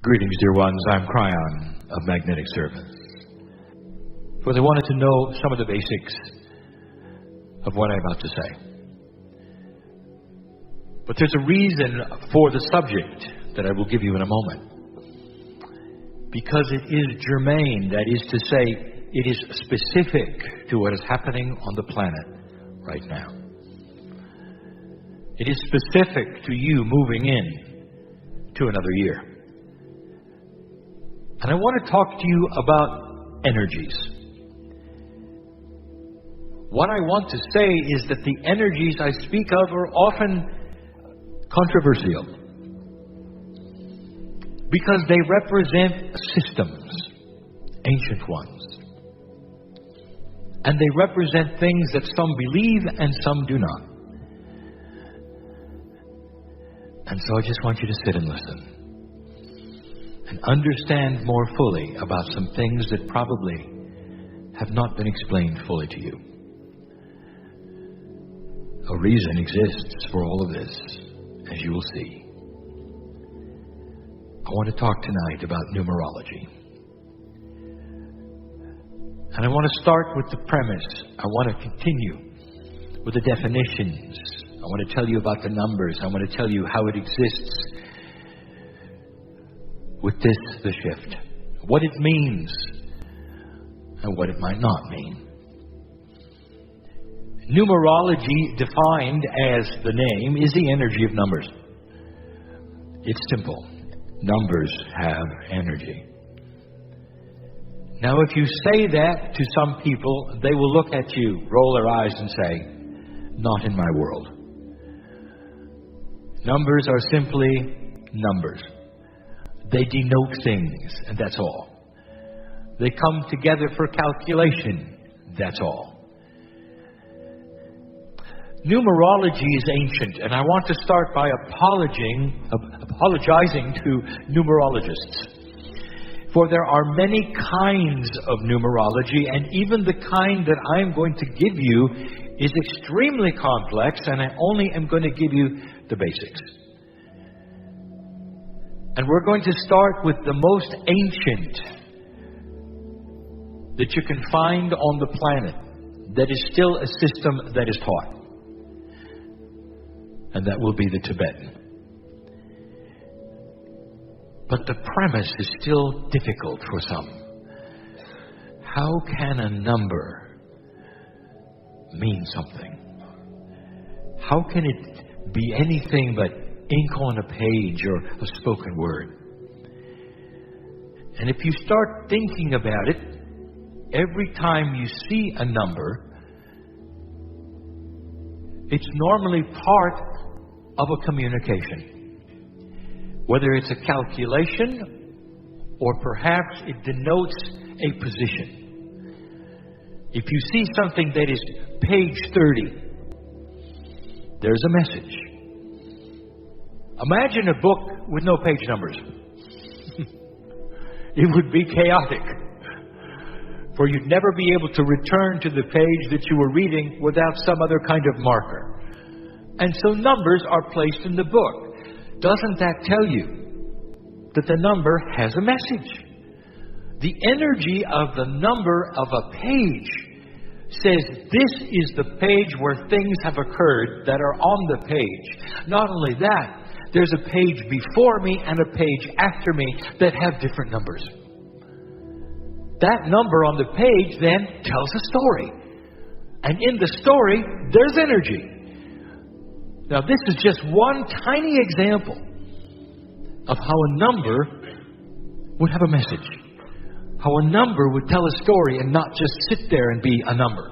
Greetings, dear ones. I'm Kryon of Magnetic Service. For they wanted to know some of the basics of what I'm about to say. But there's a reason for the subject that I will give you in a moment. Because it is germane, that is to say, it is specific to what is happening on the planet right now. It is specific to you moving in to another year. And I want to talk to you about energies. What I want to say is that the energies I speak of are often controversial because they represent systems, ancient ones. And they represent things that some believe and some do not. And so I just want you to sit and listen and understand more fully about some things that probably have not been explained fully to you. A reason exists for all of this, as you will see. I want to talk tonight about numerology. And I want to start with the premise. I want to continue with the definitions. I want to tell you about the numbers. I want to tell you how it exists with this, the shift. What it means and what it might not mean. Numerology, defined as the name, is the energy of numbers. It's simple. Numbers have energy. Now, if you say that to some people, they will look at you, roll their eyes and say, not in my world. Numbers are simply numbers. They denote things, and that's all. They come together for calculation, that's all. Numerology is ancient, and I want to start by apologizing to numerologists. For there are many kinds of numerology, and even the kind that I'm going to give you is extremely complex, and I only am going to give you the basics. And we're going to start with the most ancient that you can find on the planet, that is still a system that is taught. And that will be the Tibetan. But the premise is still difficult for some. How can a number mean something? How can it be anything but ink on a page or a spoken word? And if you start thinking about it, every time you see a number, it's normally part of a communication. Whether it's a calculation or perhaps it denotes a position. If you see something that is page 30, there's a message. Imagine a book with no page numbers. It would be chaotic. For you'd never be able to return to the page that you were reading without some other kind of marker. And so numbers are placed in the book. Doesn't that tell you that the number has a message? The energy of the number of a page says this is the page where things have occurred that are on the page. Not only that, there's a page before me and a page after me that have different numbers. That number on the page then tells a story. And in the story, there's energy. Now, this is just one tiny example of how a number would have a message. How a number would tell a story and not just sit there and be a number.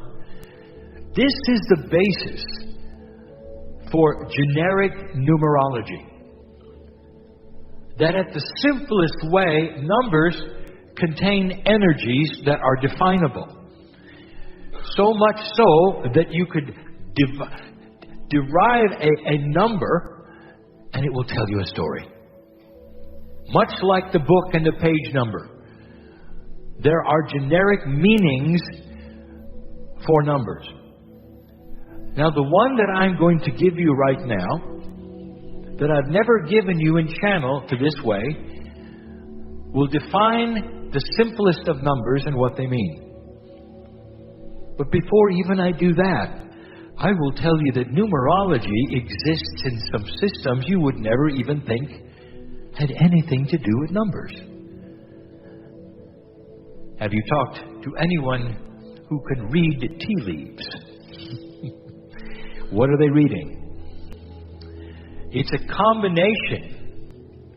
This is the basis for generic numerology. That at the simplest way, numbers contain energies that are definable. So much so that you could derive a number and it will tell you a story. Much like the book and the page number. There are generic meanings for numbers. Now, the one that I'm going to give you right now, that I've never given you in channel to this way, will define the simplest of numbers and what they mean. But before even I do that, I will tell you that numerology exists in some systems you would never even think had anything to do with numbers. Have you talked to anyone who can read tea leaves? What are they reading? It's a combination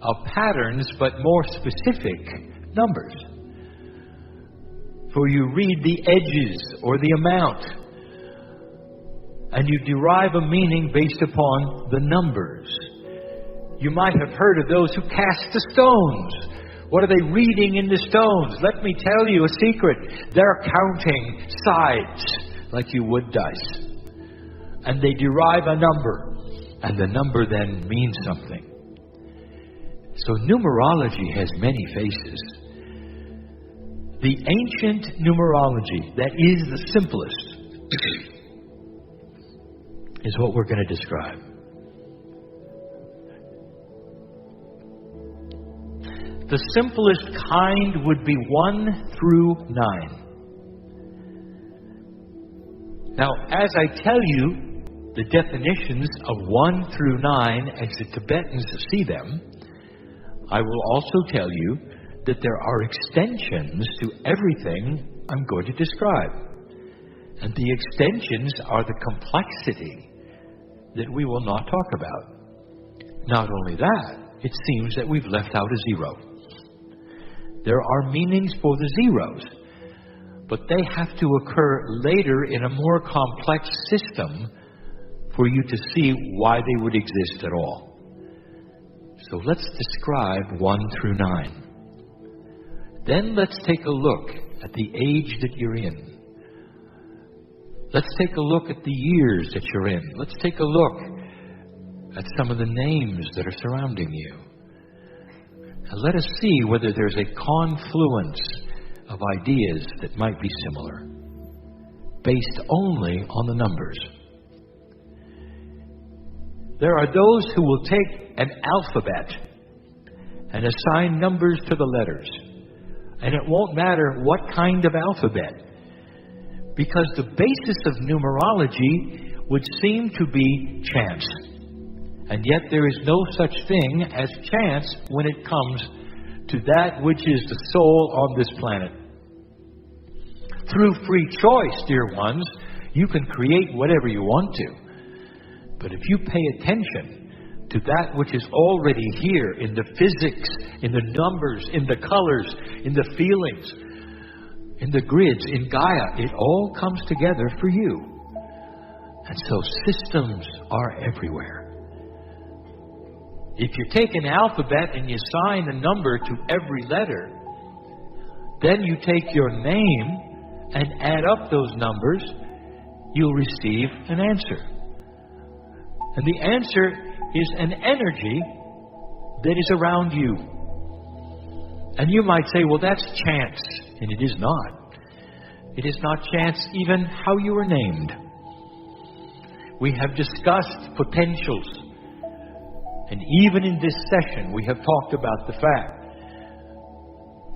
of patterns, but more specific numbers. For you read the edges or the amount, and you derive a meaning based upon the numbers. You might have heard of those who cast the stones. What are they reading in the stones? Let me tell you a secret. They're counting sides like you would dice. And they derive a number. And the number then means something. So numerology has many faces. The ancient numerology, that is the simplest, is what we're going to describe. The simplest kind would be 1 through 9. Now, as I tell you the definitions of 1 through 9 as the Tibetans see them, I will also tell you that there are extensions to everything I'm going to describe. And the extensions are the complexity that we will not talk about. Not only that, it seems that we've left out a 0. There are meanings for the zeros, but they have to occur later in a more complex system for you to see why they would exist at all. So let's describe 1 through 9. Then let's take a look at the age that you're in. Let's take a look at the years that you're in. Let's take a look at some of the names that are surrounding you. And let us see whether there's a confluence of ideas that might be similar, based only on the numbers. There are those who will take an alphabet and assign numbers to the letters. And it won't matter what kind of alphabet, because the basis of numerology would seem to be chance. And yet there is no such thing as chance when it comes to that which is the soul on this planet. Through free choice, dear ones, you can create whatever you want to. But if you pay attention to that which is already here in the physics, in the numbers, in the colors, in the feelings, in the grids, in Gaia, it all comes together for you. And so systems are everywhere. If you take an alphabet and you assign a number to every letter, then you take your name and add up those numbers, you'll receive an answer. And the answer is an energy that is around you. And you might say, well, that's chance. And it is not. It is not chance even how you were named. We have discussed potentials. And even in this session, we have talked about the fact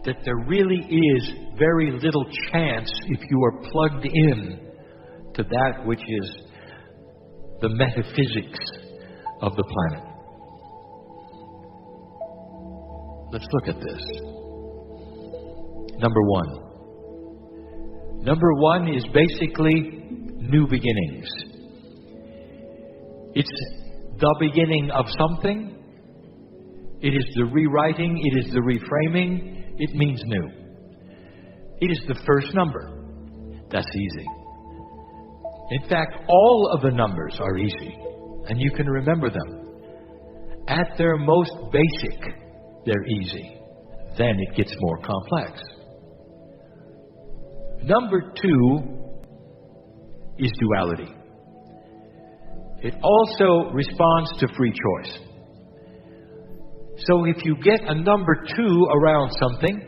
that there really is very little chance if you are plugged in to that which is the metaphysics of the planet. Let's look at this. Number 1. Number 1 is basically new beginnings. It's the beginning of something. It is the rewriting. It is the reframing. It means new. It is the first number. That's easy. In fact, all of the numbers are easy, and you can remember them. At their most basic, they're easy. Then it gets more complex. Number 2 is duality. It also responds to free choice. So if you get a number 2 around something,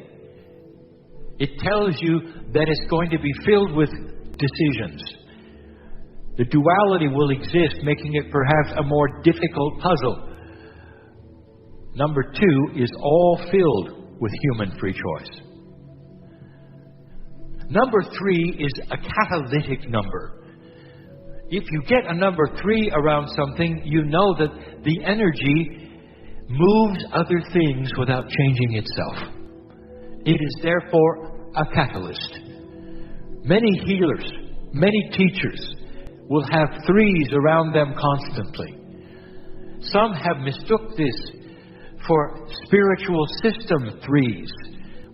it tells you that it's going to be filled with decisions. The duality will exist, making it perhaps a more difficult puzzle. Number 2 is all filled with human free choice. Number 3 is a catalytic number. If you get a number 3 around something, you know that the energy moves other things without changing itself. It is therefore a catalyst. Many healers, many teachers will have 3s around them constantly. Some have mistook this for spiritual system 3s,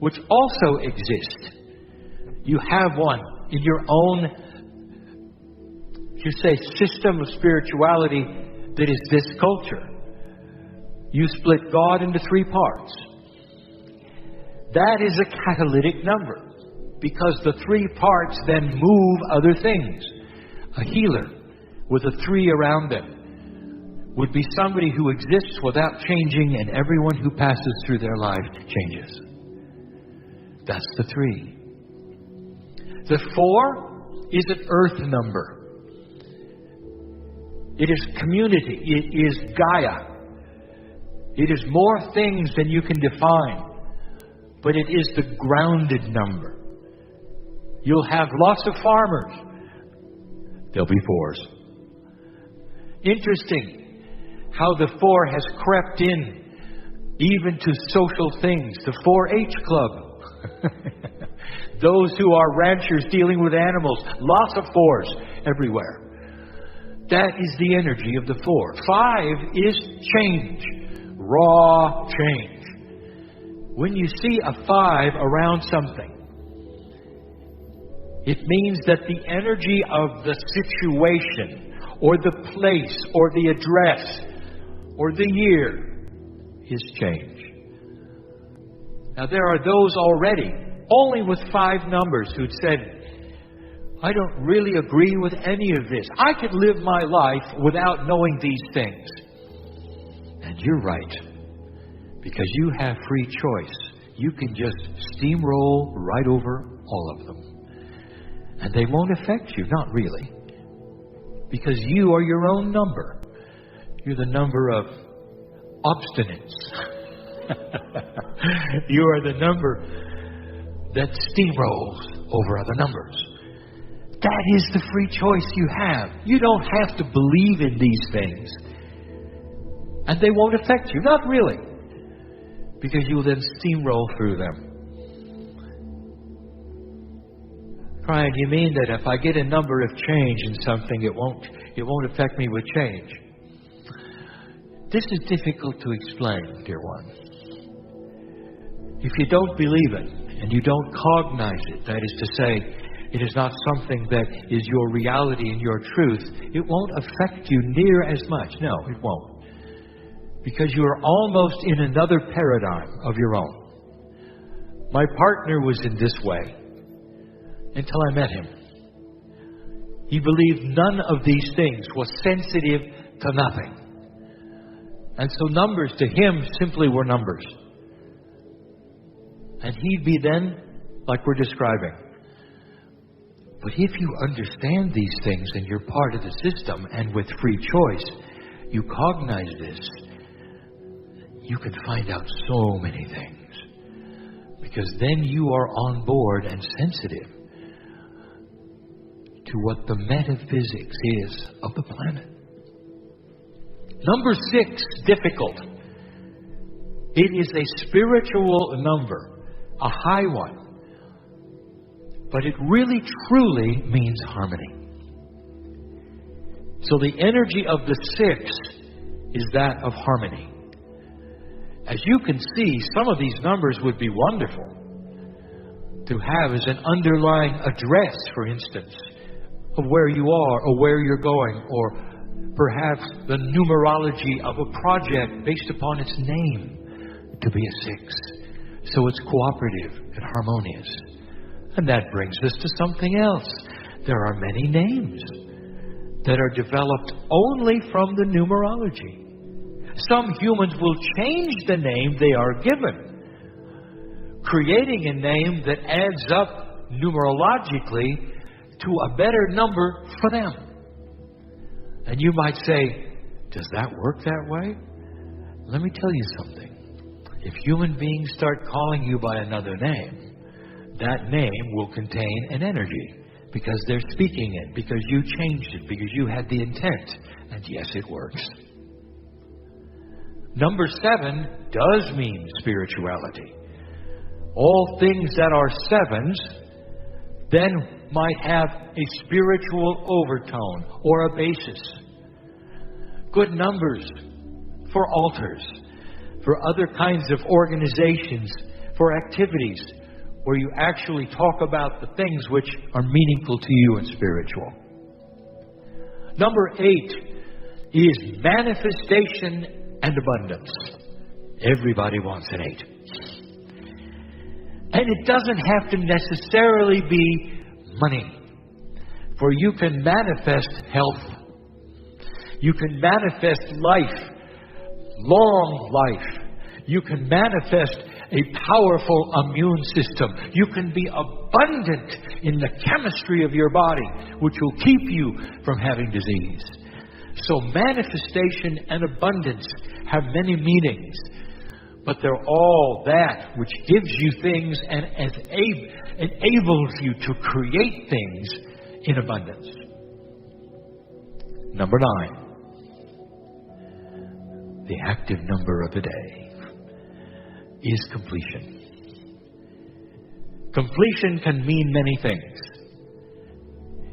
which also exist. You have one in your own, you say, system of spirituality that is this culture. You split God into 3 parts. That is a catalytic number, because the 3 parts then move other things. A healer with a 3 around them would be somebody who exists without changing, and everyone who passes through their life changes. That's the 3. The 4 is an earth number. It is community. It is Gaia. It is more things than you can define, but it is the grounded number. You'll have lots of farmers. There'll be 4s. Interesting how the 4 has crept in even to social things. The 4-H club. Those who are ranchers dealing with animals. Lots of 4s everywhere. That is the energy of the 4. 5 is change. Raw change. When you see a 5 around something, it means that the energy of the situation, or the place, or the address, or the year is change. Now there are those already, only with 5 numbers, who'd said, I don't really agree with any of this. I could live my life without knowing these things. And you're right. Because you have free choice. You can just steamroll right over all of them. And they won't affect you, not really. Because you are your own number. You're the number of obstinance. You are the number that steamrolls over other numbers. That is the free choice you have. You don't have to believe in these things. And they won't affect you, not really. Because you will then steamroll through them. Kryon, you mean that if I get a number of change in something, it won't affect me with change? This is difficult to explain, dear one. If you don't believe it, and you don't cognize it, that is to say, it is not something that is your reality and your truth, it won't affect you near as much. No, it won't. Because you are almost in another paradigm of your own. My partner was in this way until I met him. He believed none of these things, was sensitive to nothing. And so numbers to him simply were numbers. And he'd be then like we're describing. But if you understand these things and you're part of the system, and with free choice, you cognize this, you can find out so many things. Because then you are on board and sensitive to what the metaphysics is of the planet. Number 6, difficult. It is a spiritual number, a high one. But it really, truly means harmony. So the energy of the 6 is that of harmony. As you can see, some of these numbers would be wonderful to have as an underlying address, for instance, of where you are or where you're going, or perhaps the numerology of a project based upon its name to be a 6. So it's cooperative and harmonious. And that brings us to something else. There are many names that are developed only from the numerology. Some humans will change the name they are given, creating a name that adds up numerologically to a better number for them. And you might say, does that work that way? Let me tell you something. If human beings start calling you by another name, that name will contain an energy because they're speaking it, because you changed it, because you had the intent. And yes, it works. Number 7 does mean spirituality. All things that are sevens then might have a spiritual overtone or a basis. Good numbers for altars, for other kinds of organizations, for activities where you actually talk about the things which are meaningful to you and spiritual. Number 8 is manifestation and abundance. Everybody wants an 8. And it doesn't have to necessarily be money. For you can manifest health. You can manifest life, long life. You can manifest a powerful immune system. You can be abundant in the chemistry of your body, which will keep you from having disease. So manifestation and abundance have many meanings, but they're all that which gives you things and enables you to create things in abundance. Number 9. The active number of the day is completion. Completion can mean many things.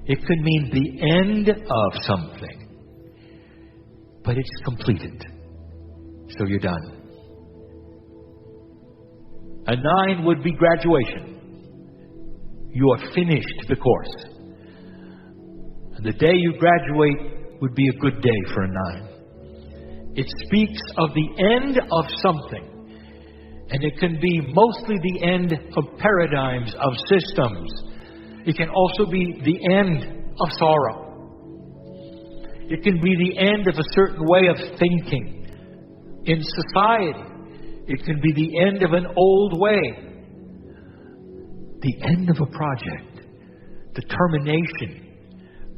It could mean the end of something, but it's completed. So you're done. A 9 would be graduation. You have finished the course. And the day you graduate would be a good day for a 9. It speaks of the end of something. And it can be mostly the end of paradigms, of systems. It can also be the end of sorrow. It can be the end of a certain way of thinking in society. It can be the end of an old way. The end of a project. The termination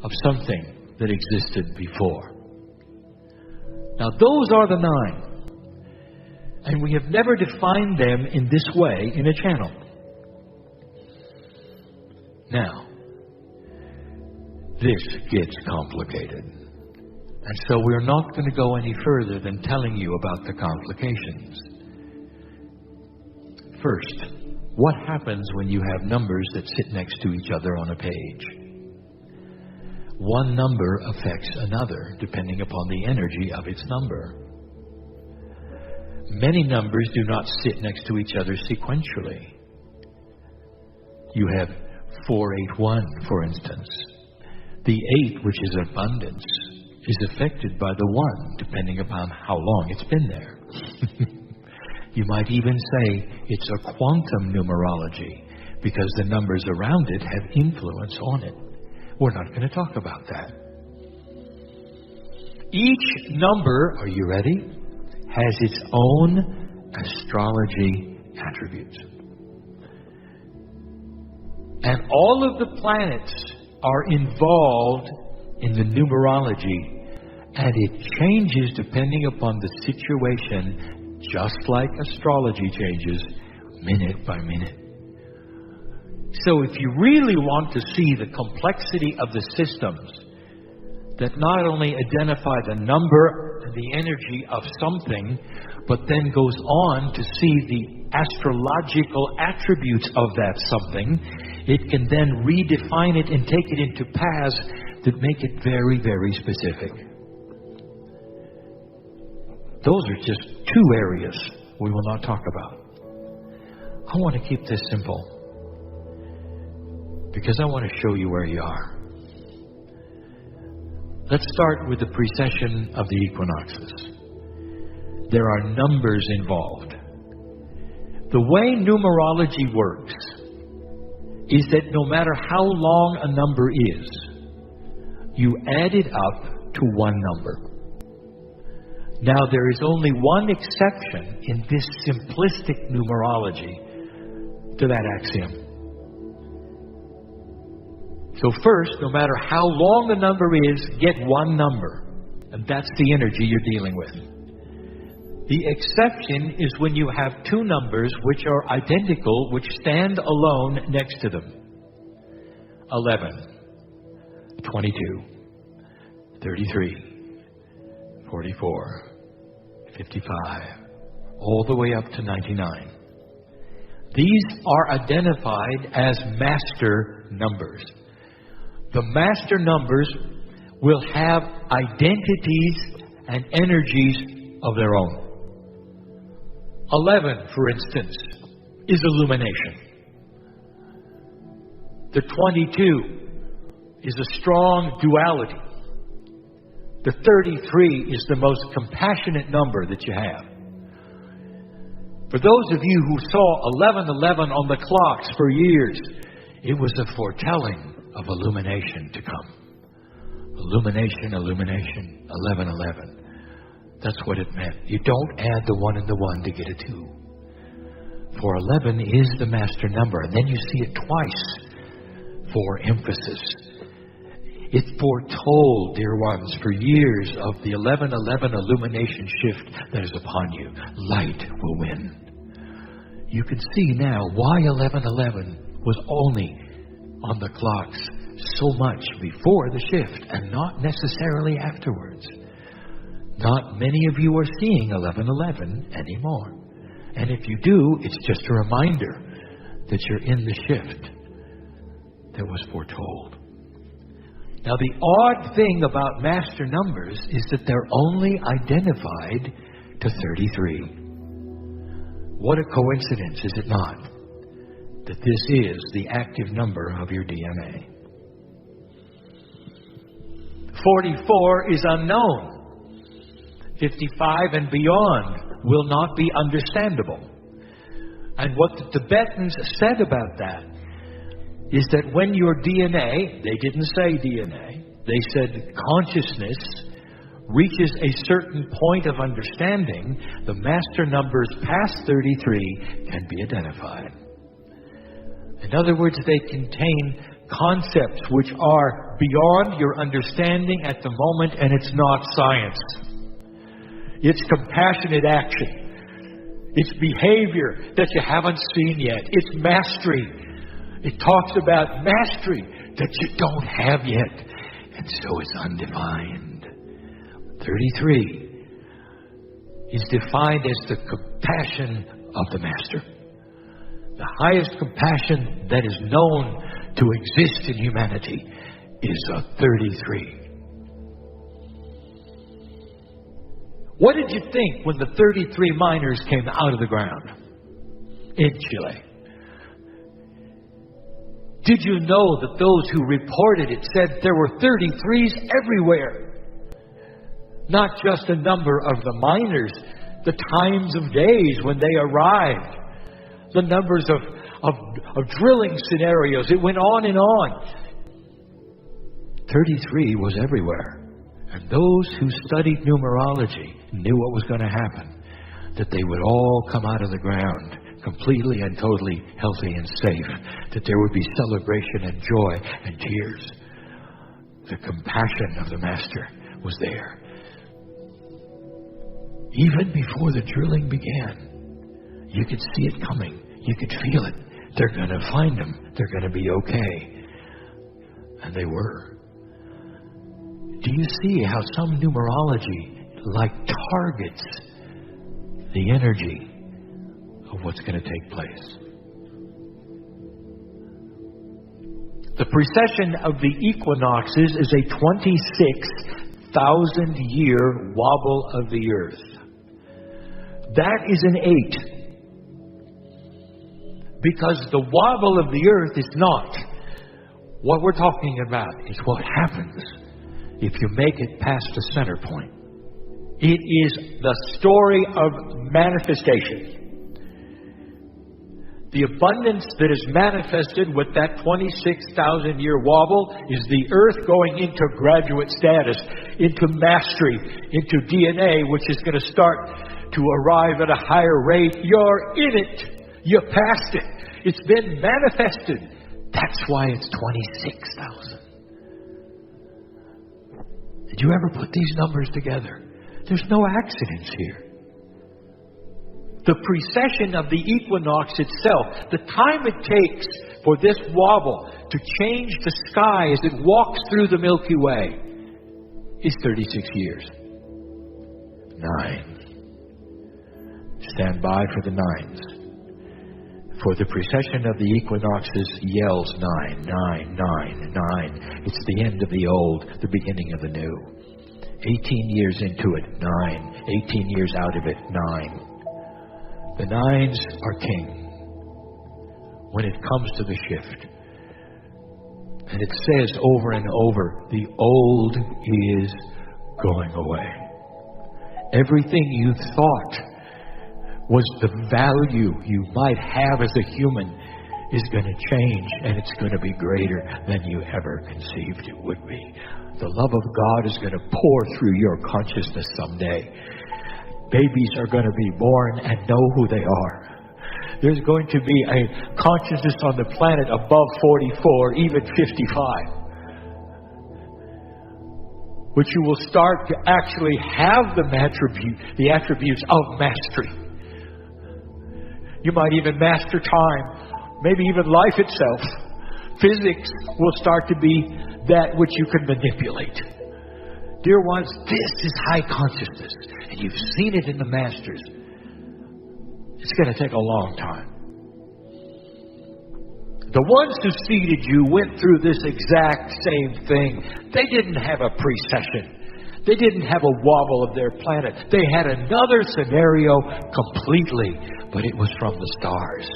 of something that existed before. Now those are the 9. And we have never defined them in this way in a channel. Now, this gets complicated. And so we're not going to go any further than telling you about the complications. First, what happens when you have numbers that sit next to each other on a page? One number affects another depending upon the energy of its number. Many numbers do not sit next to each other sequentially. You have 481, for instance. The 8, which is abundance, is affected by the 1, depending upon how long it's been there. You might even say it's a quantum numerology, because the numbers around it have influence on it. We're not going to talk about that. Each number, are you ready, has its own astrology attributes. And all of the planets are involved in the numerology, and it changes depending upon the situation, just like astrology changes minute by minute. So if you really want to see the complexity of the systems that not only identify the number and the energy of something, but then goes on to see the astrological attributes of that something, it can then redefine it and take it into paths that make it very, very specific. Those are just 2 areas we will not talk about. I want to keep this simple, because I want to show you where you are. Let's start with the precession of the equinoxes. There are numbers involved. The way numerology works is that no matter how long a number is, you add it up to one number. Now, there is only one exception in this simplistic numerology to that axiom. So first, no matter how long the number is, get one number. And that's the energy you're dealing with. The exception is when you have two numbers which are identical, which stand alone next to them. 11, 22, 33, 44, 55, all the way up to 99. These are identified as master numbers. The master numbers will have identities and energies of their own. 11, for instance, is illumination. The 22 is a strong duality. The 33 is the most compassionate number that you have. For those of you who saw 1111 on the clocks for years, it was a foretelling of illumination to come. Illumination, illumination, 1111. That's what it meant. You don't add the 1 and the 1 to get a 2. For 11 is the master number, and then you see it twice for emphasis. It foretold, dear ones, for years of the 1111 illumination shift that is upon you. Light will win. You can see now why 1111 was only on the clocks so much before the shift and not necessarily afterwards. Not many of you are seeing 1111 anymore. And if you do, it's just a reminder that you're in the shift that was foretold. Now, the odd thing about master numbers is that they're only identified to 33. What a coincidence, is it not, that this is the active number of your DNA. 44 is unknown. 55 and beyond will not be understandable. And what the Tibetans said about that is that when your DNA, they didn't say DNA, they said consciousness reaches a certain point of understanding, the master numbers past 33 can be identified. In other words, they contain concepts which are beyond your understanding at the moment, and it's not science. It's compassionate action. It's behavior that you haven't seen yet. It's mastery. It talks about mastery that you don't have yet, and so it's undefined. 33 is defined as the compassion of the Master. The highest compassion that is known to exist in humanity is a 33. What did you think when the 33 miners came out of the ground in Chile? Did you know that those who reported it said there were 33s everywhere? Not just a number of the miners, the times of days when they arrived, the numbers of drilling scenarios. It went on and on. 33 was everywhere. And those who studied numerology knew what was going to happen, that they would all come out of the ground completely and totally healthy and safe, that there would be celebration and joy and tears. The compassion of the Master was there. Even before the drilling began, you could see it coming. You could feel it. They're going to find him. They're going to be okay. And they were. Do you see how some numerology like targets the energy of what's going to take place? The precession of the equinoxes is a 26,000-year wobble of the earth. That is an 8. Because the wobble of the earth is not. What we're talking about is what happens if you make it past the center point. It is the story of manifestation. The abundance that is manifested with that 26,000-year wobble is the earth going into graduate status, into mastery, into DNA, which is going to start to arrive at a higher rate. You're in it. You passed it. It's been manifested. That's why it's 26,000. Did you ever put these numbers together? There's no accidents here. The precession of the equinox itself, the time it takes for this wobble to change the sky as it walks through the Milky Way, is 36 years. 9. Stand by for the 9s. For the precession of the equinoxes yells 9, 9, 9, 9. It's the end of the old, the beginning of the new. 18 years into it, 9. 18 years out of it, 9. The 9s are king when it comes to the shift. And it says over and over, the old is going away. Everything you thought was the value you might have as a human is going to change, and it's going to be greater than you ever conceived it would be. The love of God is going to pour through your consciousness someday. Babies are going to be born and know who they are. There's going to be a consciousness on the planet above 44, even 55, which you will start to actually have the attributes of mastery. You might even master time, maybe even life itself. Physics will start to be that which you can manipulate. Dear ones, this is high consciousness, and you've seen it in the masters. It's going to take a long time. The ones who seeded you went through this exact same thing. They didn't have a precession. They didn't have a wobble of their planet. They had another scenario completely, but it was from the stars.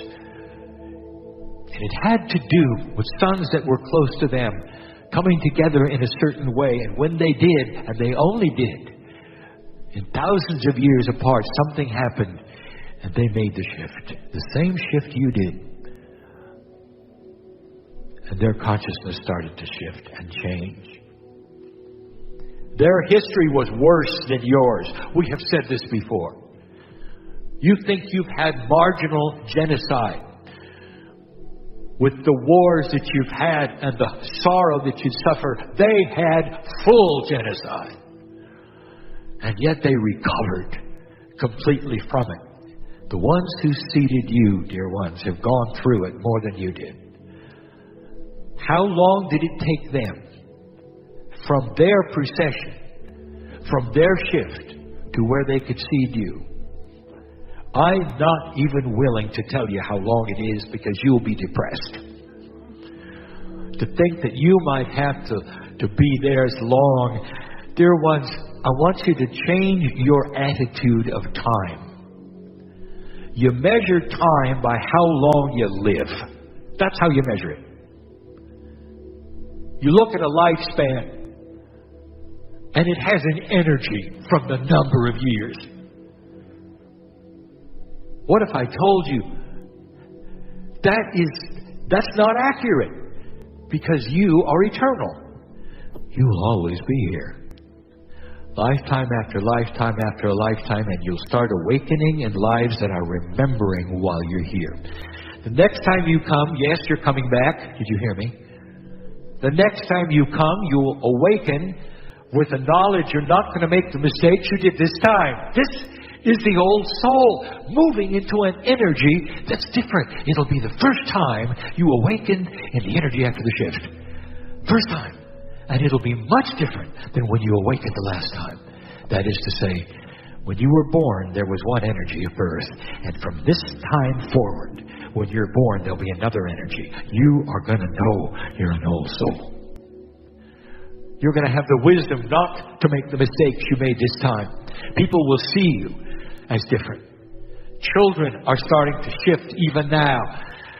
And it had to do with suns that were close to them coming together in a certain way. And when they did, and they only did, in thousands of years apart, something happened, and they made the shift. The same shift you did. And their consciousness started to shift and change. Their history was worse than yours. We have said this before. You think you've had marginal genocide with the wars that you've had and the sorrow that you suffer. They had full genocide. And yet they recovered completely from it. The ones who seeded you, dear ones, have gone through it more than you did. How long did it take them from their precession, from their shift, to where they could seed you? I'm not even willing to tell you how long it is, because you'll be depressed. To think that you might have to be there as long. Dear ones, I want you to change your attitude of time. You measure time by how long you live. That's how you measure it. You look at a lifespan, and it has an energy from the number of years. What if I told you that's not accurate, because you are eternal. You will always be here. Lifetime after lifetime after lifetime, and you'll start awakening in lives that are remembering while you're here. The next time you come, yes, you're coming back. Did you hear me? The next time you come, you'll awaken with the knowledge you're not going to make the mistakes you did this time. This is the old soul moving into an energy that's different. It'll be the first time you awaken in the energy after the shift. First time. And it'll be much different than when you awakened the last time. That is to say, when you were born, there was one energy of birth. And from this time forward, when you're born, there'll be another energy. You are going to know you're an old soul. You're going to have the wisdom not to make the mistakes you made this time. People will see you as different. Children are starting to shift even now.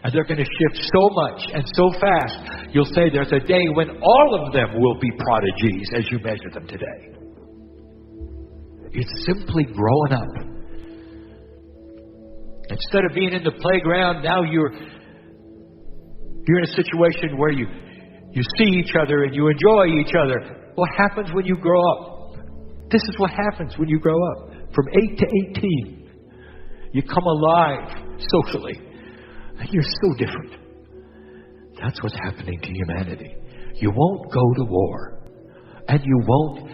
And they're going to shift so much and so fast. You'll say there's a day when all of them will be prodigies as you measure them today. It's simply growing up. Instead of being in the playground, now you're in a situation where you see each other and you enjoy each other. What happens when you grow up? This is what happens when you grow up. From 8 to 18, you come alive socially. You're so different. That's what's happening to humanity. You won't go to war. And you won't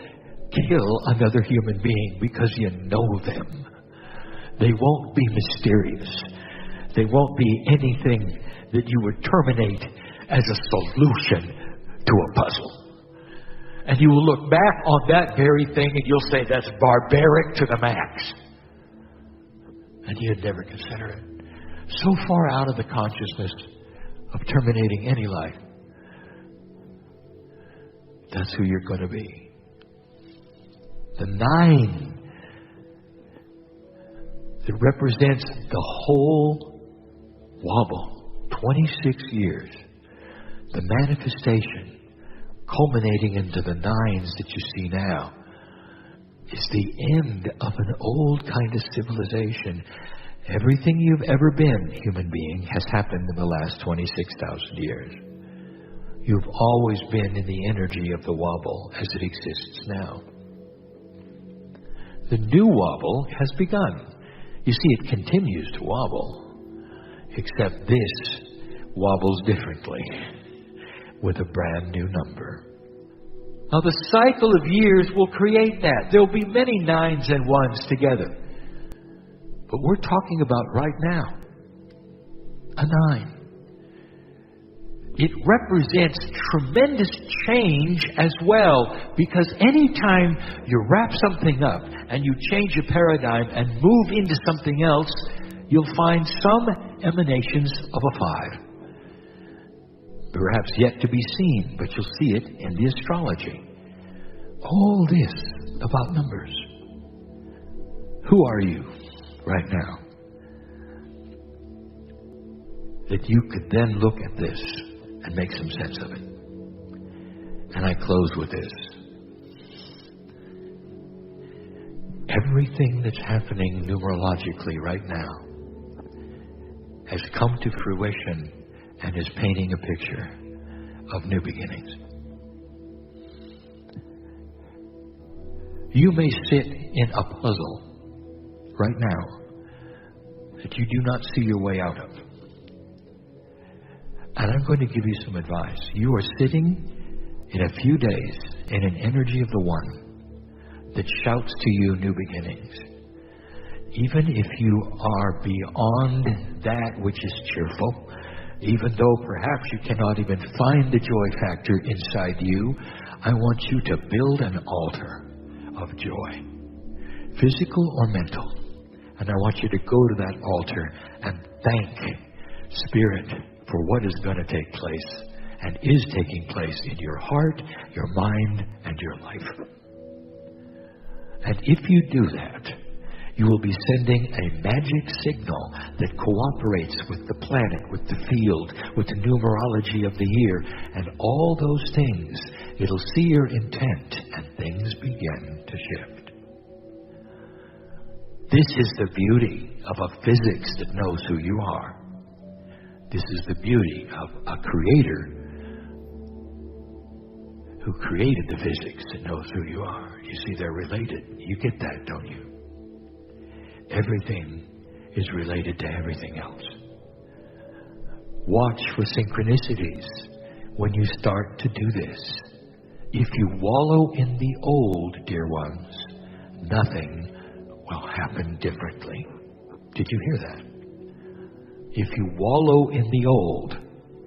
kill another human being because you know them. They won't be mysterious. They won't be anything that you would terminate as a solution to a puzzle. And you will look back on that very thing and you'll say, that's barbaric to the max. And you'd never consider it. So far out of the consciousness of terminating any life. That's who you're going to be. The 9 that represents the whole wobble, 26 years, the manifestation culminating into the 9s that you see now, is the end of an old kind of civilization. Everything you've ever been, human being, has happened in the last 26,000 years. You've always been in the energy of the wobble as it exists now. The new wobble has begun. You see, it continues to wobble, except this wobbles differently with a brand new number. Now, the cycle of years will create that. There'll be many 9s and 1s together. But we're talking about right now a 9. It represents tremendous change as well, because anytime you wrap something up and you change a paradigm and move into something else, you'll find some emanations of a 5. Perhaps yet to be seen, but you'll see it in the astrology. All this about numbers. Who are you right now? That you could then look at this and make some sense of it. And I close with this. Everything that's happening numerologically right now has come to fruition and is painting a picture of new beginnings. You may sit in a puzzle right now that you do not see your way out of. And I'm going to give you some advice. You are sitting in a few days in an energy of the One that shouts to you new beginnings. Even if you are beyond that which is cheerful, even though perhaps you cannot even find the joy factor inside you, I want you to build an altar of joy, physical or mental. And I want you to go to that altar and thank Spirit for what is going to take place and is taking place in your heart, your mind, and your life. And if you do that, you will be sending a magic signal that cooperates with the planet, with the field, with the numerology of the year, and all those things. It'll see your intent, and things begin to shift. This is the beauty of a physics that knows who you are. This is the beauty of a creator who created the physics that knows who you are. You see, they're related. You get that, don't you? Everything is related to everything else. Watch for synchronicities when you start to do this. If you wallow in the old, dear ones, nothing will happen differently. Did you hear that? If you wallow in the old,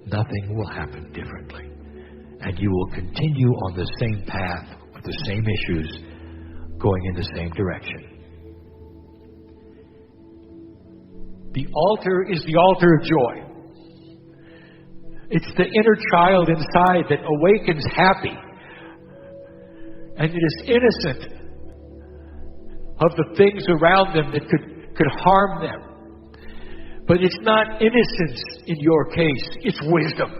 nothing will happen differently. And you will continue on the same path with the same issues, going in the same direction. The altar is the altar of joy. It's the inner child inside that awakens happy. And it is innocent of the things around them that could harm them. But it's not innocence in your case. It's wisdom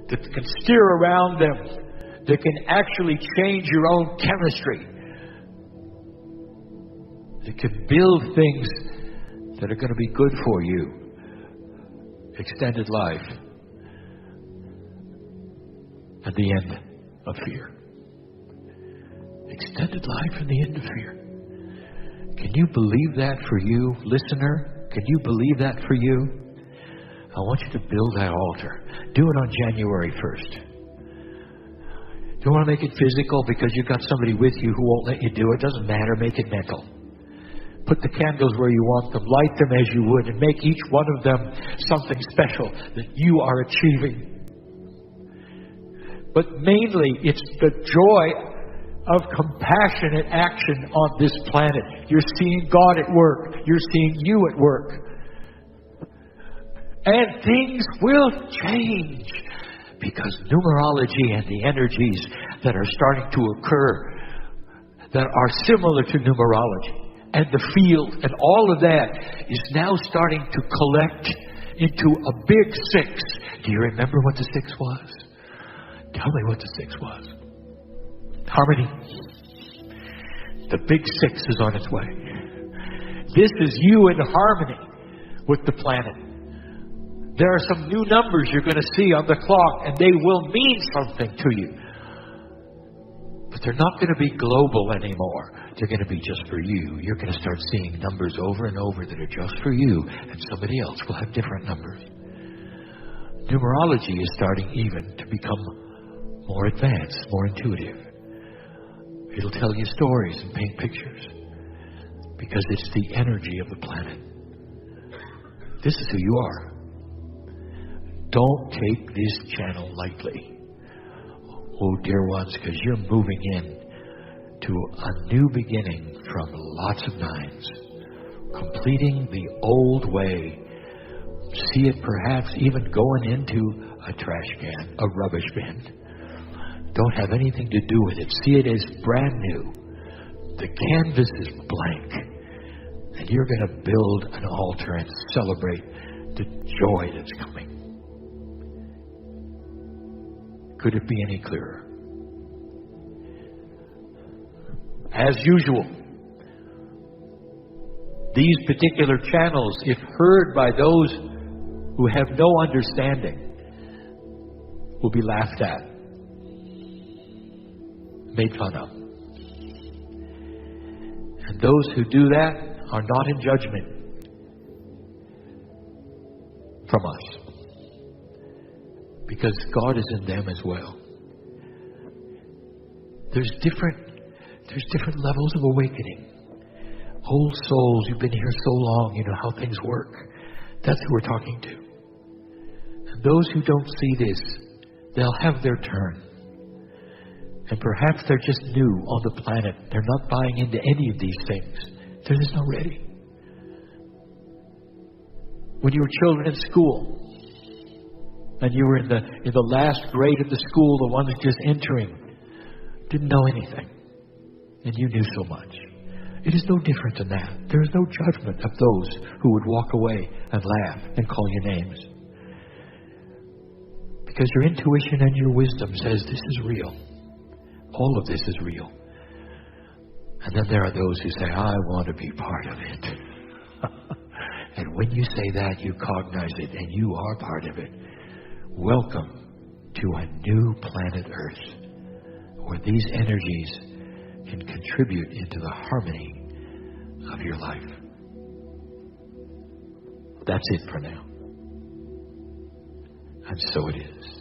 that can steer around them, that can actually change your own chemistry, that can build things that are going to be good for you. Extended life at the end of fear. Extended life and the end of fear. Can you believe that for you, listener? Can you believe that for you? I want you to build that altar. Do it on January 1st. Do you want to make it physical because you've got somebody with you who won't let you do it? Doesn't matter. Make it mental. Put the candles where you want them. Light them as you would, and make each one of them something special that you are achieving. But mainly, it's the joy of compassionate action on this planet. You're seeing God at work. You're seeing you at work. And things will change because numerology and the energies that are starting to occur that are similar to numerology and the field and all of that is now starting to collect into a big 6. Do you remember what the 6 was? Tell me what the 6 was. Harmony. The big 6 is on its way. This is you in harmony with the planet. There are some new numbers you're going to see on the clock, and they will mean something to you. But they're not going to be global anymore. They're going to be just for you. You're going to start seeing numbers over and over that are just for you, and somebody else will have different numbers. Numerology is starting even to become more advanced, more intuitive. It'll tell you stories and paint pictures because it's the energy of the planet. This is who you are. Don't take this channel lightly. Oh, dear ones, because you're moving in to a new beginning from lots of 9s. Completing the old way. See it perhaps even going into a trash can, a rubbish bin. Don't have anything to do with it. See it as brand new. The canvas is blank. And you're going to build an altar and celebrate the joy that's coming. Could it be any clearer? As usual, these particular channels, if heard by those who have no understanding, will be laughed at, made fun of. And those who do that are not in judgment from us, because God is in them as well. There's different levels of awakening. Old souls, you've been here so long, you know how things work. That's who we're talking to. And those who don't see this, they'll have their turn. And perhaps they're just new on the planet. They're not buying into any of these things. They're just not ready. When you were children in school, and you were in the last grade of the school, the ones just entering, didn't know anything. And you knew so much. It is no different than that. There is no judgment of those who would walk away and laugh and call you names. Because your intuition and your wisdom says this is real. All of this is real. And then there are those who say, I want to be part of it. And when you say that, you cognize it and you are part of it. Welcome to a new planet Earth, where these energies can contribute into the harmony of your life. That's it for now. And so it is.